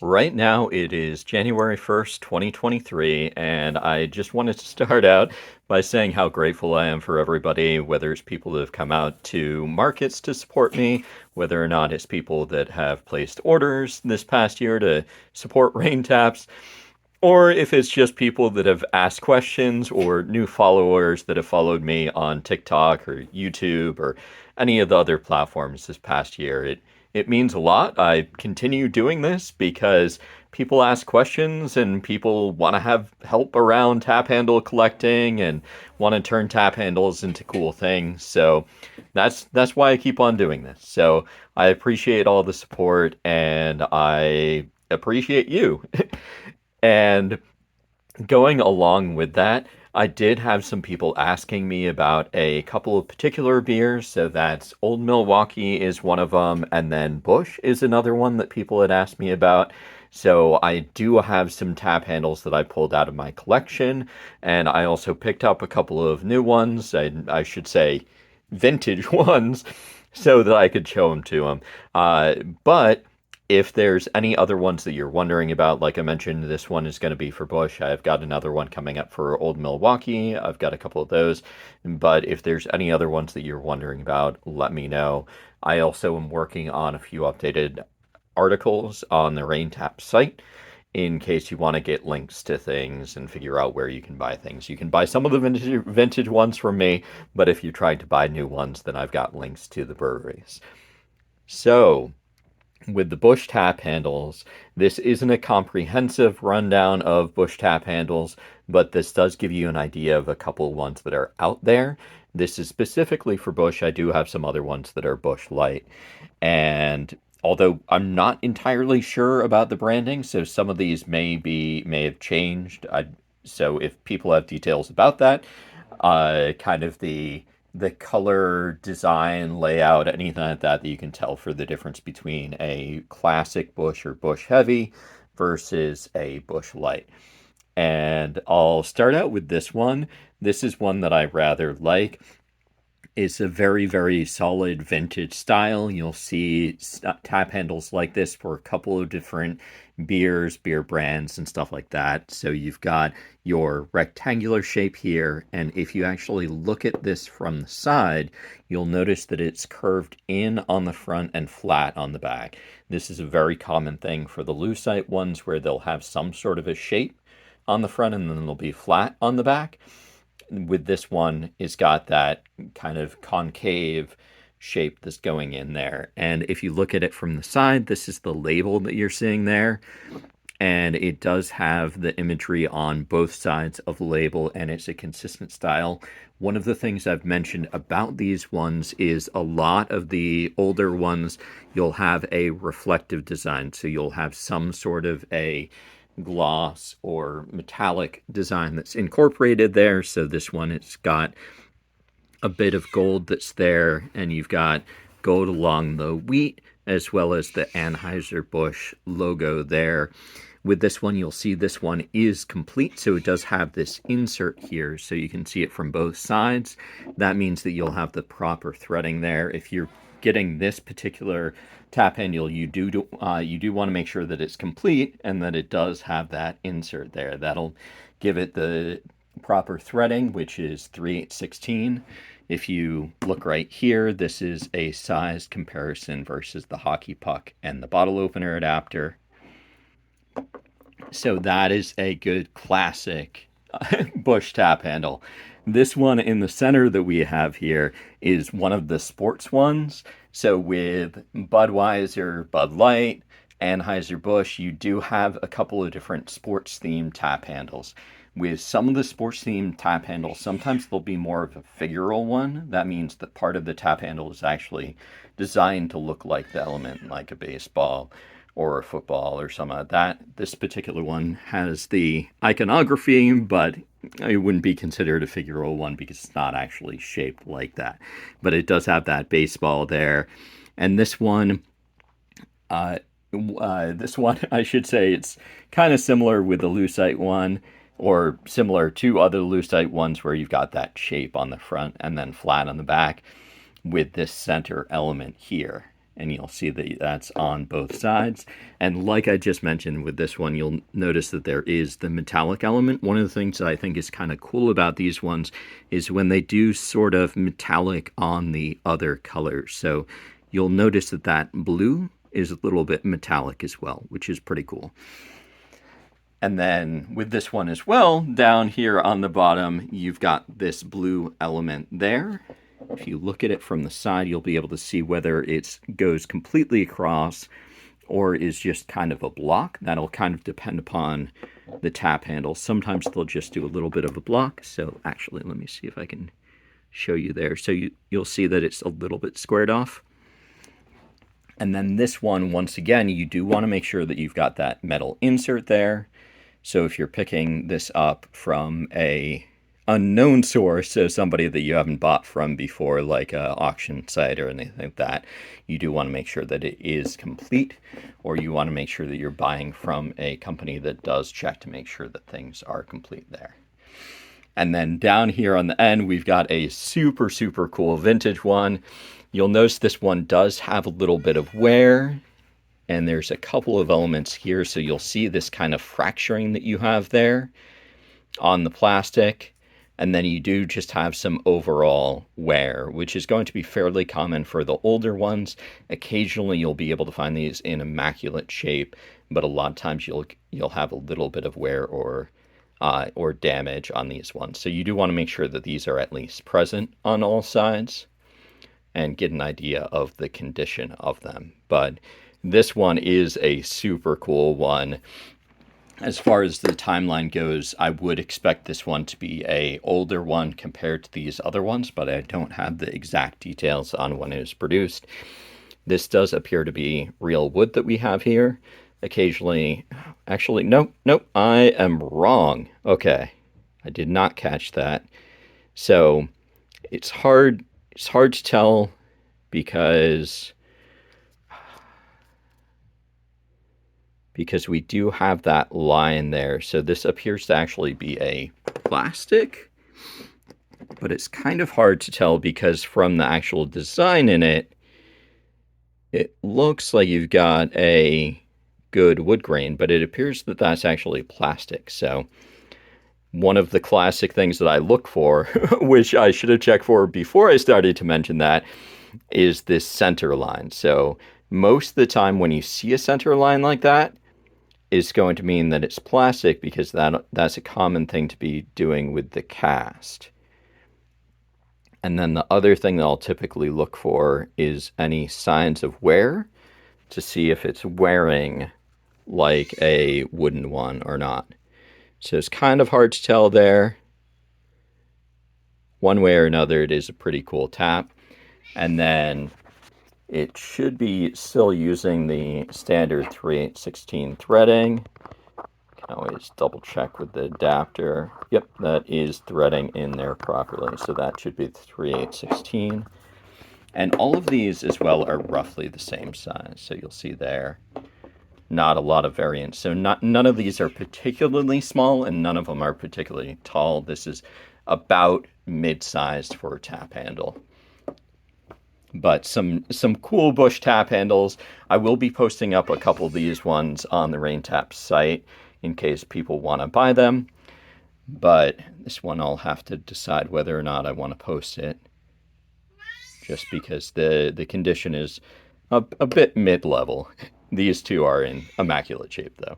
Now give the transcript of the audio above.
Right now, it is January 1st, 2023, and I just wanted to start out by saying how grateful I am for everybody, whether it's people that have come out to markets to support me, whether or not it's people that have placed orders this past year to support Rain Taps, or if it's just people that have asked questions or new followers that have followed me on TikTok or YouTube or any of the other platforms this past year. It means a lot. I continue doing this because people ask questions and people want to have help around tap handle collecting and want to turn tap handles into cool things. So that's why I keep on doing this. So I appreciate all the support and I appreciate you. And going along with that, I did have some people asking me about a couple of particular beers. So that's Old Milwaukee is one of them, and then Busch is another one that people had asked me about. So I do have some tap handles that I pulled out of my collection, and I also picked up a couple of new ones. I should say vintage ones, so that I could show them to them. But if there's any other ones that you're wondering about, like I mentioned, this one is going to be for Busch. I've got another one coming up for Old Milwaukee. I've got a couple of those. But if there's any other ones that you're wondering about, let me know. I also am working on a few updated articles on the Rain Tap site in case you want to get links to things and figure out where you can buy things. You can buy some of the vintage ones from me, but if you tried to buy new ones, then I've got links to the breweries. So, with the Busch tap handles, this isn't a comprehensive rundown of Busch tap handles, but this does give you an idea of a couple of ones that are out there. This is specifically for Busch. I do have some other ones that are Busch Light. And although I'm not entirely sure about the branding, so some of these may have changed. So if people have details about that, kind of the color design layout, anything like that that you can tell for the difference between a classic Busch or Busch Heavy versus a Busch Light. And I'll start out with this one. This is one that I rather like. It's a very, very solid vintage style. You'll see tap handles like this for a couple of different beers, beer brands, and stuff like that. So you've got your rectangular shape here, and if you actually look at this from the side, you'll notice that it's curved in on the front and flat on the back. This is a very common thing for the lucite ones where they'll have some sort of a shape on the front and then they'll be flat on the back. With this one, it's got that kind of concave shape that's going in there. And if you look at it from the side, this is the label that you're seeing there. And it does have the imagery on both sides of the label, and it's a consistent style. One of the things I've mentioned about these ones is a lot of the older ones, you'll have a reflective design. So you'll have some sort of a gloss or metallic design that's incorporated there. So this one, it's got a bit of gold that's there, and you've got gold along the wheat as well as the Anheuser-Busch logo there. With this one, you'll see this one is complete, so it does have this insert here, so you can see it from both sides. That means that you'll have the proper threading there. If you're getting this particular tap handle, you do want to make sure that it's complete and that it does have that insert there. That'll give it the proper threading, which is 3/816. If you look right here, this is a size comparison versus the hockey puck and the bottle opener adapter. So that is a good classic Busch tap handle. This one in the center that we have here is one of the sports ones. So with Budweiser, Bud Light, Anheuser-Busch, you do have a couple of different sports themed tap handles. With some of the sports themed tap handles, sometimes they'll be more of a figural one. That means that part of the tap handle is actually designed to look like the element, like a baseball or a football or something like that. This particular one has the iconography, but it wouldn't be considered a figural one because it's not actually shaped like that. But it does have that baseball there. And this one, I should say, it's kind of similar with the lucite one, or similar to other lucite ones where you've got that shape on the front and then flat on the back with this center element here. and you'll see that that's on both sides. And like I just mentioned with this one, you'll notice that there is the metallic element. One of the things that I think is kind of cool about these ones is when they do sort of metallic on the other colors. So you'll notice that that blue is a little bit metallic as well, which is pretty cool. And then with this one as well, down here on the bottom, you've got this blue element there. If you look at it from the side, you'll be able to see whether it goes completely across or is just kind of a block. That'll kind of depend upon the tap handle. Sometimes they'll just do a little bit of a block. So actually, let me see if I can show you there. So you'll see that it's a little bit squared off. And then this one, once again, you do want to make sure that you've got that metal insert there. So if you're picking this up from a unknown source, so somebody that you haven't bought from before, like an auction site or anything like that, you do want to make sure that it is complete, or you want to make sure that you're buying from a company that does check to make sure that things are complete there. And then down here on the end, we've got a super, super cool vintage one. You'll notice this one does have a little bit of wear, and there's a couple of elements here. So you'll see this kind of fracturing that you have there on the plastic. And then you do just have some overall wear, which is going to be fairly common for the older ones. Occasionally you'll be able to find these in immaculate shape, but a lot of times you'll have a little bit of wear or damage on these ones. So you do want to make sure that these are at least present on all sides and get an idea of the condition of them. But this one is a super cool one. As far as the timeline goes, I would expect this one to be a older one compared to these other ones, but I don't have the exact details on when it was produced. This does appear to be real wood that we have here. Occasionally, actually, nope, I am wrong. Okay, I did not catch that. So it's hard to tell because we do have that line there. So this appears to actually be a plastic, but it's kind of hard to tell because from the actual design in it, it looks like you've got a good wood grain, but it appears that that's actually plastic. So one of the classic things that I look for, which I should have checked for before I started to mention that, is this center line. So most of the time when you see a center line like that, is going to mean that it's plastic, because that's a common thing to be doing with the cast. And then the other thing that I'll typically look for is any signs of wear, to see if it's wearing like a wooden one or not. So it's kind of hard to tell there. One way or another, it is a pretty cool tap. And then it should be still using the standard 3/8/16 threading. You can always double check with the adapter. Yep, that is threading in there properly. So that should be 3/8/16. And all of these as well are roughly the same size. So you'll see there, not a lot of variance. So none of these are particularly small, and none of them are particularly tall. This is about mid-sized for a tap handle. But some cool Busch tap handles. I will be posting up a couple of these ones on the Rain Tap site in case people want to buy them. But this one I'll have to decide whether or not I want to post it, just because the condition is a bit mid-level. These two are in immaculate shape though.